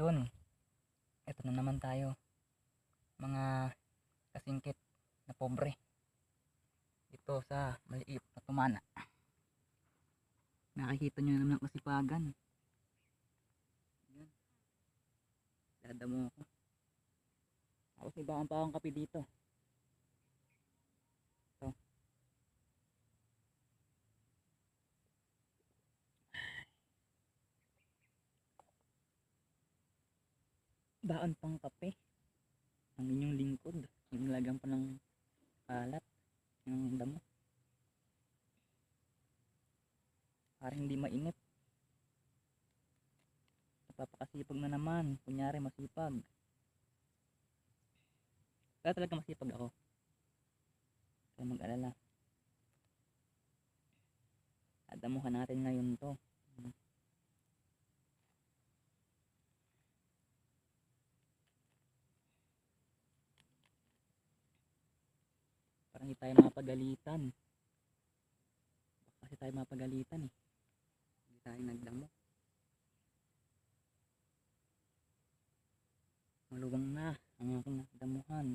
yun, eto na naman tayo, mga kasingkit na pobre ito sa maliit na tumana. Nakikita nyo naman ang kasipagan. Yan, dadamo ako. Tapos may bakang pa akong kape dito. Ito, baon pang kape ang inyong lingkod, nilagyan pa ng kalat ng damo para hindi mainit. Napapakasipag na naman, kunyari masipag. Kaya talaga masipag ako, kaya mag-alala. Adamuhan natin ngayon to. Parang hindi tayo mapagalitan. Kasi tayo mapagalitan eh. Hindi tayo nagdamo. Maluwang na ang aking damuhan.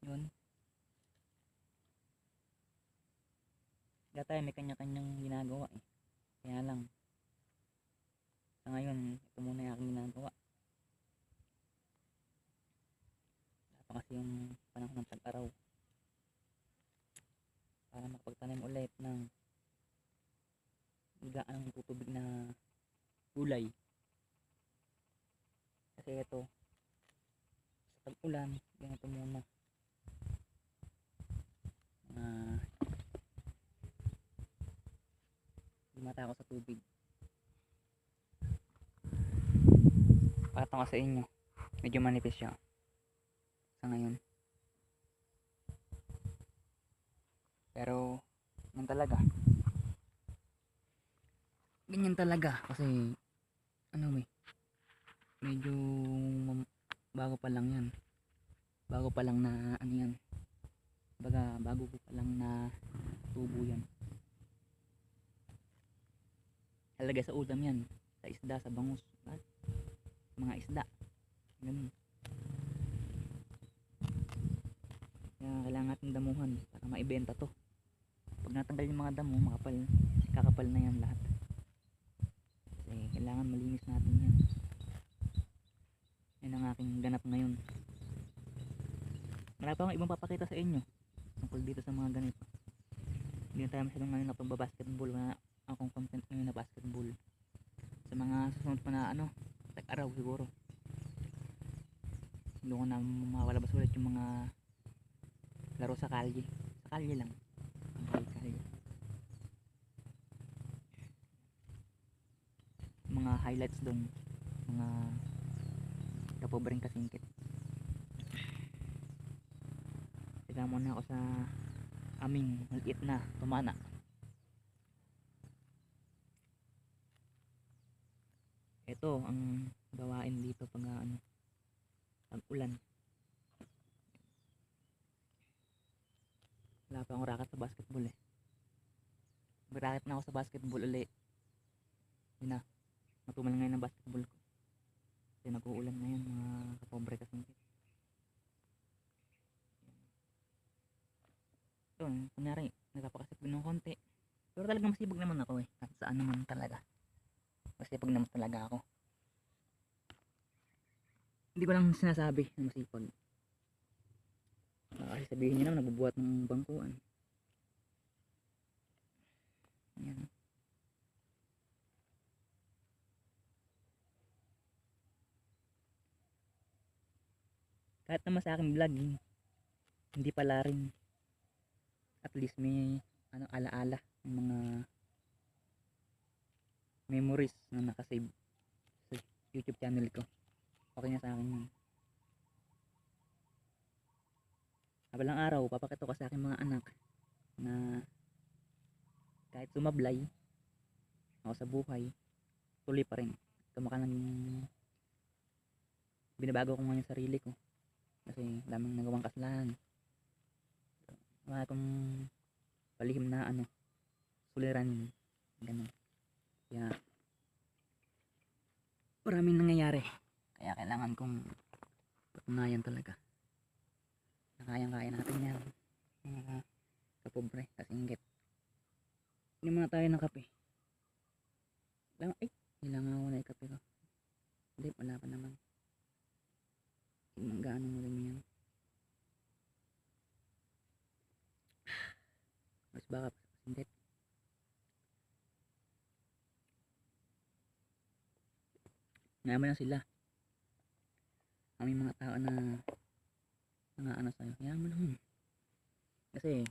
Yun. Kaya tayo may kanya-kanyang ginagawa eh. Kaya lang, sa ngayon, ito muna yung aking ginagawa. Wala pa kasi yung panahon ng tag-araw para makapagtanim ulit ng gaang tutubig na gulay. Kasi ito, sa tag-ulan, ganito muna. Mata ako sa tubig. Pakita ko sa inyo, medyo manipis siya sa ngayon, pero ganyan talaga kasi ano medyo bago pa lang yan, bago pa lang na ano yan, bago pa lang na tubo yan. Talaga sa ulam yan, sa isda, sa bangus, at mga isda, ganun. Kaya kailangan natin damuhan para maibenta to. Pag natanggal yung mga damo, kakapal na yan lahat. Kasi kailangan malinis natin yan. Yan ang aking ganap ngayon. Wala pa akong ibang papakita sa inyo tungkol dito sa mga ganito. Hindi na tayo masyadong ngayon na pagbabasketball. Wala akong content ngayon na basketball. Sa mga susunod pa na tag-araw siguro, doon ko na mawalabas ulit yung mga laro sa kalye. Sa kalye lang, kalye. Mga highlights doon, mga kapobreng kasingkit. Tiga muna ako sa aming maliit na tumana. Ito ang gawain dito pag ulan. Wala pa akong racket sa basketball eh. May-racket na ako sa basketball ulit. Yun na, matumal ngayon ang basketball ko kasi nag-uulan ngayon, mga kapobre kasingkit. Ito, kunyari nagpapakasipag ng konti, pero talagang masipag naman ako eh, kahit saan naman talaga masipag naman talaga ako. Hindi ko lang sinasabi na masipag, kasi sabihin nyo naman nagbubuhat ng bangkuan. Ayan. Kahit naman sa aking vlog hindi pala rin, at least may alaala, yung mga memories na nakasave sa YouTube channel ko. Okay na sa akin yun. Habalang araw papakita ko sa aking mga anak na kahit sumablay ako sa buhay, tuloy pa rin. Tumakan lang yung binabago ko ngayon sarili ko kasi daming nagawang kasalanan. wala akong palihim na ano, suliranin, ganun. Kaya maraming nangyayari, kaya kailangan kong patunayan talaga na kayang-kaya natin yan, mga kapobre, kasingkit. Hindi muna tayo ng kape. Ay, kailangan ko na yung kape ko. Hindi, wala pa naman. Gaano mo rin yan. Mas baka pa kasingkit. Naman na sila. Kami mga tao na ano sa'yo. Kaya mo naman. Kasi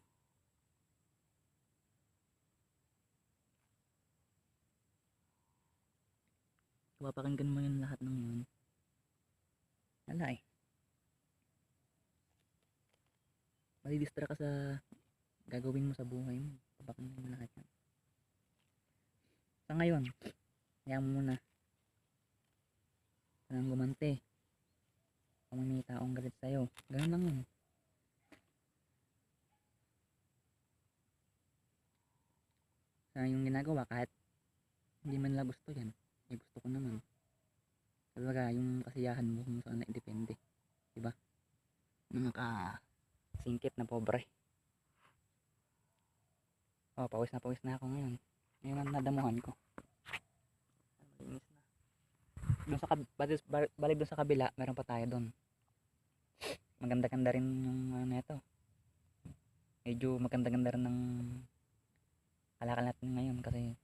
mapapakinggan mo yung lahat ng yun. Wala eh. Madidistra ka sa gagawin mo sa buhay mo. Papakinggan mo lahat yan. Sa ngayon, kaya mo muna. Anong gumante. Kung may taong galit sa'yo. Ganun lang yun. Sa yung ginagawa, kahit hindi man lang gusto yan. Eh gusto ko naman. Talaga yung kasiyahan mo kung saan na depende. Diba? Mga singkit na pobre. Oh, pawis na ako ngayon. Ngayon ang nadamuhan ko. Malinis na. Doon sa balik doon sa kabila, meron pa tayo doon. Maganda-ganda rin yung neto. Medyo maganda-ganda rin ng kalakal natin ngayon kasi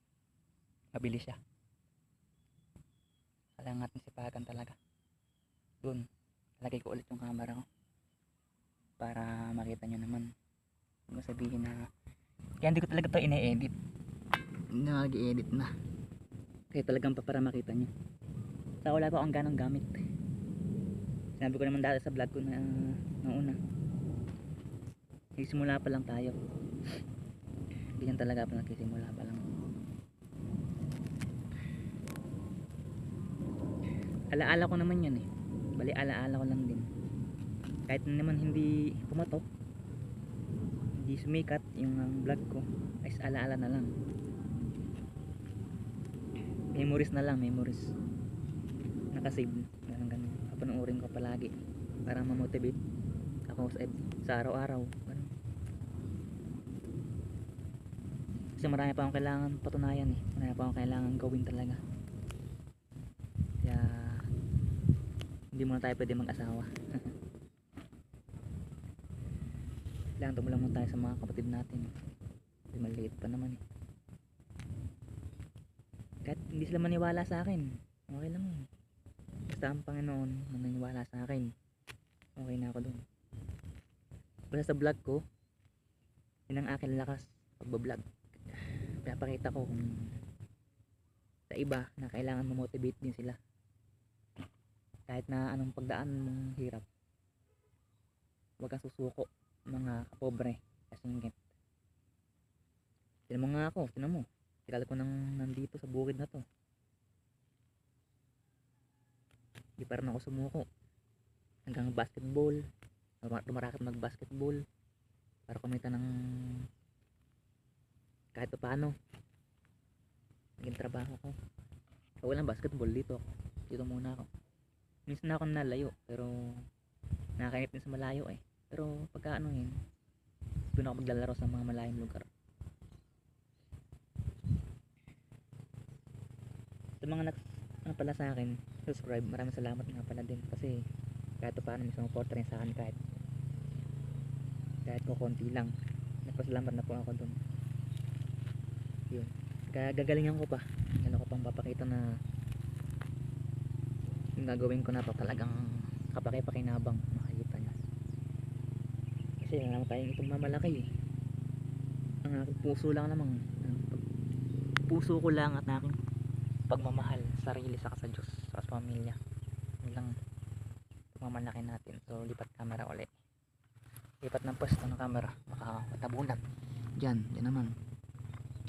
mabilis siya. Kailangan natin sipagan talaga. Doon, lagay ko ulit yung camera ko para makita nyo naman. Huwag sabihin na kaya hindi ko talaga ito ine-edit. Nag-i-edit na. Kaya talagang para makita nyo. Sa wala ko ang ganong gamit. Sinabi ko naman dati sa vlog ko na una. Nagsimula pa lang tayo. Ganyan talaga pa nagsisimula pa lang. Alaala ko naman yan eh. Bali alaala ko lang din. Kahit naman hindi pumatok, hindi sumikat yung vlog ko, ay alaala na lang. Memories na lang, memories. Nakasave. Ganun. Papanoorin ko palagi para ma-motivate ako sa araw-araw. Kasi marami pa akong kailangan patunayan eh. Marami pa akong kailangan gawin talaga. Kaya hindi muna tayo pwede mag-asawa. Kailangan tumulong muna tayo sa mga kapatid natin. Kasi maliit pa naman eh. Kahit hindi sila maniwala sa akin, okay lang yun. Basta ang Panginoon naniniwala sa akin, okay na ako dun. Basta sa vlog ko, yun ang aking lakas pagbablog. Pinapakita ko kung sa iba na kailangan ma-motivate din sila. Kahit na anong pagdaan mong hirap, huwag kang susuko, mga kapobre, kasingkit. Tinan mo nga ako, tinan mo. Tagal ko nang nandito sa bukid na to. Di pa rin ako sumuko. Hanggang basketball, lumarakat mag-basketball para kumita ng kahit paano. Naging trabaho ko. Kung walang basketball, dito ako. Dito muna ako. Minsan na ako nalayo, pero nakakainip din sa malayo eh. Pero pagka ano yun, doon ako maglalaro sa mga malayong lugar. Sa mga ano pala sa akin, subscribe, maraming salamat nga pala din. Kasi kahit paano may sumuporta rin sa akin kahit ko konti lang. Nagpasalamat na po ako doon. Yun. Kaya gagalingan ko pa. Ano ko pang papakita na yung gagawin ko na to talagang kapaki-pakinabang, makikita nyo. Kasi wala naman tayong ipagmamalaki eh. Ang aking puso lang namang puso ko lang at aking pagmamahal sa sarili sa Diyos sa pamilya. Yun lang pagmamalaki natin. So lipat camera ulit, lipat ng pwesto ng camera, baka matabunan. Diyan naman.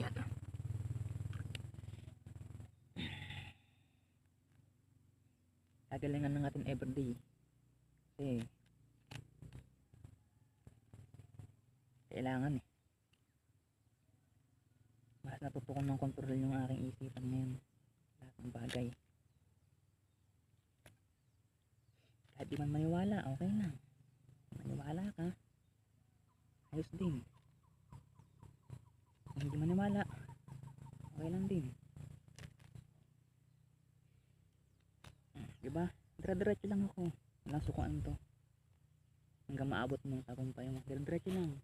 Yan. Gagalingan ng atin everyday. Kasi Kailangan eh. Mas natuto ko ng control yung aking isipan ngayon. Lahat ng bagay. Kahit di man maniwala, okay lang. Maniwala ka, ayos din. Kung hindi maniwala, okay lang din. Diba? Dire-diretso lang ako. Walang sukuan to. Hanggang maabot mo tagumpay mo. Dire-diretso lang.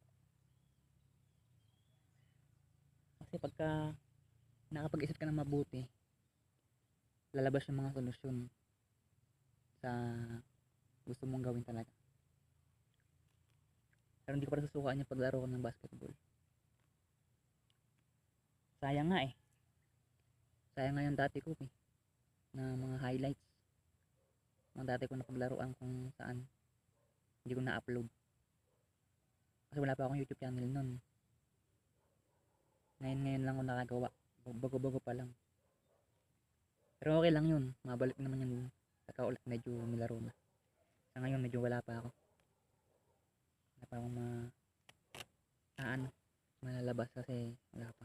Kasi pagka nakapag-isip ka ng mabuti, lalabas yung mga solusyon sa gusto mong gawin talaga. Pero hindi ko pa susukaan yung paglaro ko ng basketball. Sayang nga eh. Sayang nga yung dati ko eh. Na mga highlights. Mga dati ko napaglaruan kung saan hindi ko na-upload. Kasi wala pa akong YouTube channel nun. Ngayon lang ako nakagawa. Bago-bago pa lang. Pero okay lang yun. Mabalik naman yung ulit medyo nilaro na. Sa ngayon medyo wala pa ako. Wala pa akong malalabas kasi wala pa.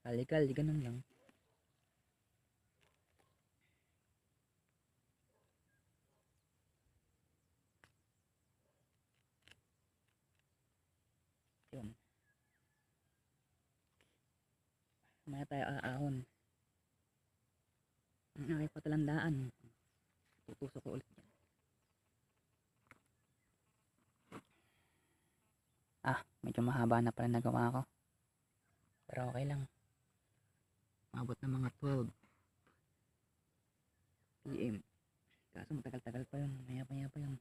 Kali-kali ganun lang. Yun. Maya tayo aahon. Ang aking patalandaan. Tutusok ko ulit yan. Medyo mahaba na pala nagawa ko. Pero okay lang. Mabot na mga 12 PM. Kaso matagal-tagal pa yun. Maya pa yun.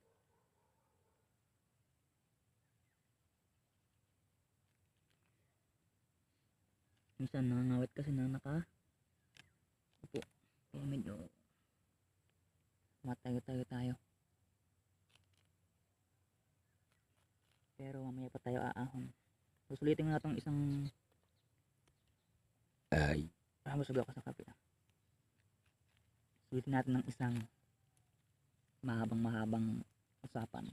Minsan nangangawit kasi na upo. Kaya medyo matayo-tayo. Pero mamaya pa tayo aahon. Susulitin mo na itong isang busog ako sa kape. Sulitin natin ng isang mahabang usapan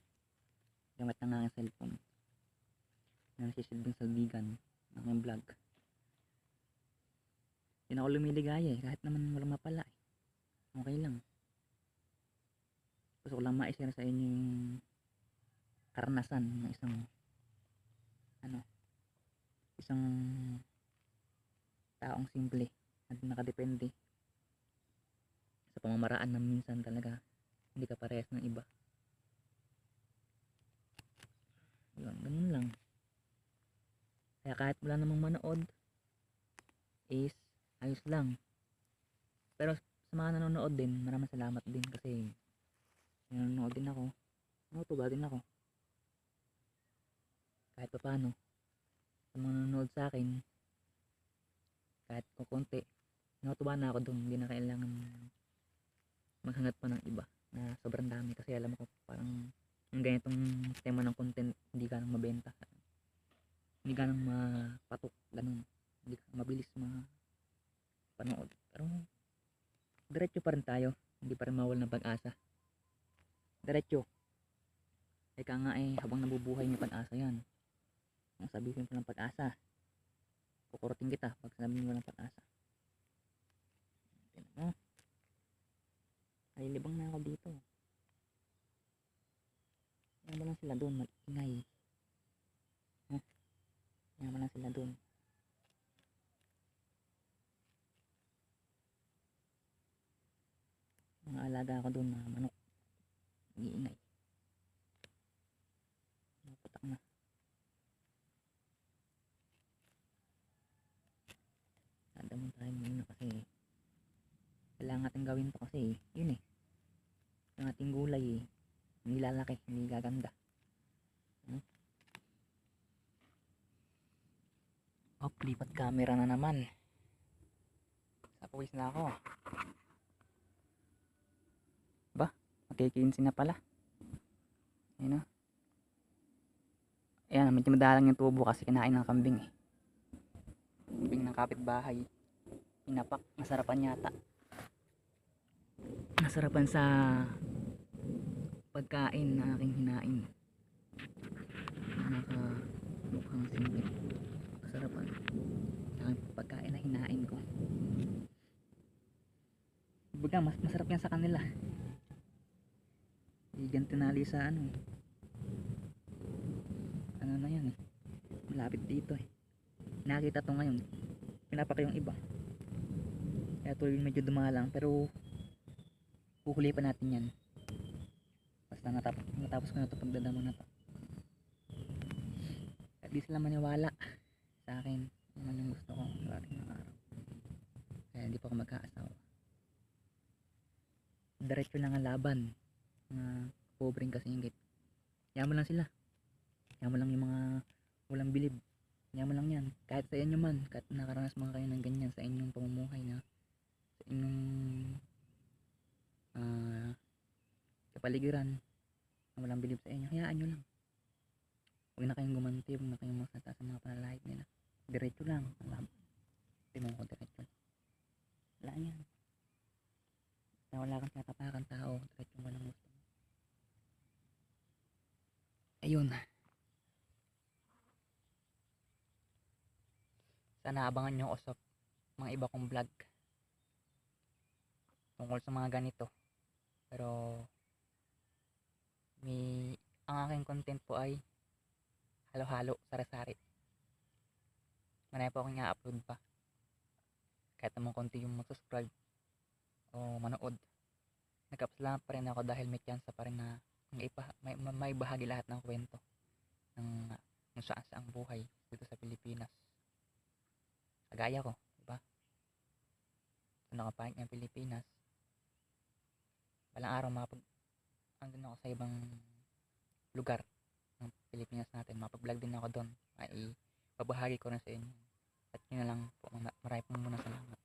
gamit ng aking cellphone na nasisilbing salbigan ng aking vlog. Hindi na ako lumiligaya eh, kahit naman walang mapala eh. Okay lang. Gusto ko lang ma-share sa inyo yung karanasan ng isang taong simple at nakadepende sa pamamaraan na minsan talaga hindi ka parehas ng iba. Yun, ganun lang. Kaya kahit wala namang manood is ayos lang. Pero sa mga nanonood din, maraming salamat din kasi nanonood din ako. Natutuwa din ako. Kahit pa paano sa mga nanonood sa akin, kahit kukunti, natutuwa na ako doon. Hindi na kailangan maghangat pa ng iba na sobrang dami kasi alam ko parang ang ganitong tema ng content hindi ka nang mabenta, hindi ka nang mapatok, ganun, hindi ka mabilis mapanood. Pero diretso pa rin tayo, hindi pa rin mawala ng pag-asa. Diretso. Eka nga eh, habang nabubuhay may pag-asa yan. Kung sabihin ko ng pag-asa, kukurutin kita pag sabihin mo ng pag-asa. Tignan mo. Nalilibang na ako dito. Yan mo lang sila doon, mag-ingay. Yan mo lang sila doon. Mga alaga ako doon, mga manok. Mag-iingay. Napatak na. Nadamon tayo muna kasi kailangan natin gawin to kasi yun eh. Ang ating gulay eh. Hindi lalaki, hindi gaganda. Lipat camera na naman. Sapawis na ako. Ba? Magkikinsi na pala. Ayun o. Ayan, medyo madalang yung tubo kasi kinain ng kambing eh. Kambing ng kapitbahay. Pinapak, nasarapan yata. Nasarapan sa pagkain na aking hinain naka mukhang simple kasarapan ang pagkain na hinain ko. Baga mas masarap yan sa kanila. Igan tinali sa ano na yan eh, malapit dito eh. Nakita to ngayon, pinapaka yung iba kaya tuloy medyo dumalang, pero huhuli pa natin yan basta natapos ko na to pagdadamo na to. At di sila maniwala sa akin naman yung gusto ko sa ating mga araw, kaya hindi pa ako magkaasawa. Diretso lang ang laban na pobreng kasingit. Yaman lang sila, yaman lang yung mga walang bilib, yaman lang yan. Kahit sa inyo man, kahit nakaranas mga kayo ng ganyan sa inyong pamumuhay na sa inyong kapaligiran na walang bilib sa inyo, hayaan nyo lang. Huwag na kayong gumanti, huwag na kayong magsata sa mga panalahit nila. Diretso lang ang laban. Hindi mo ko diretso lang, wala yan. Na wala kang tinatapakan tao, diretso mo lang gusto mo. Ayun, sana abangan nyo usap mga iba kong vlog tungkol sa mga ganito. Pero ang aking content po ay halo-halo, sari-sari. Marami po akong i-upload pa, kahit naman konti yung mag-subscribe o manood. Nagkapasalamat pa rin ako dahil may chance pa rin na may bahagi lahat ng kwento ng kung saan sa ang buhay dito sa Pilipinas. Kagaya ko, diba? Kung nakapahit ng Pilipinas, balang araw andun ako sa ibang lugar ng Pilipinas natin, mapag-vlog din ako doon, ay babahagi ko rin sa inyo. At yun na lang po, marami pong muna salamat.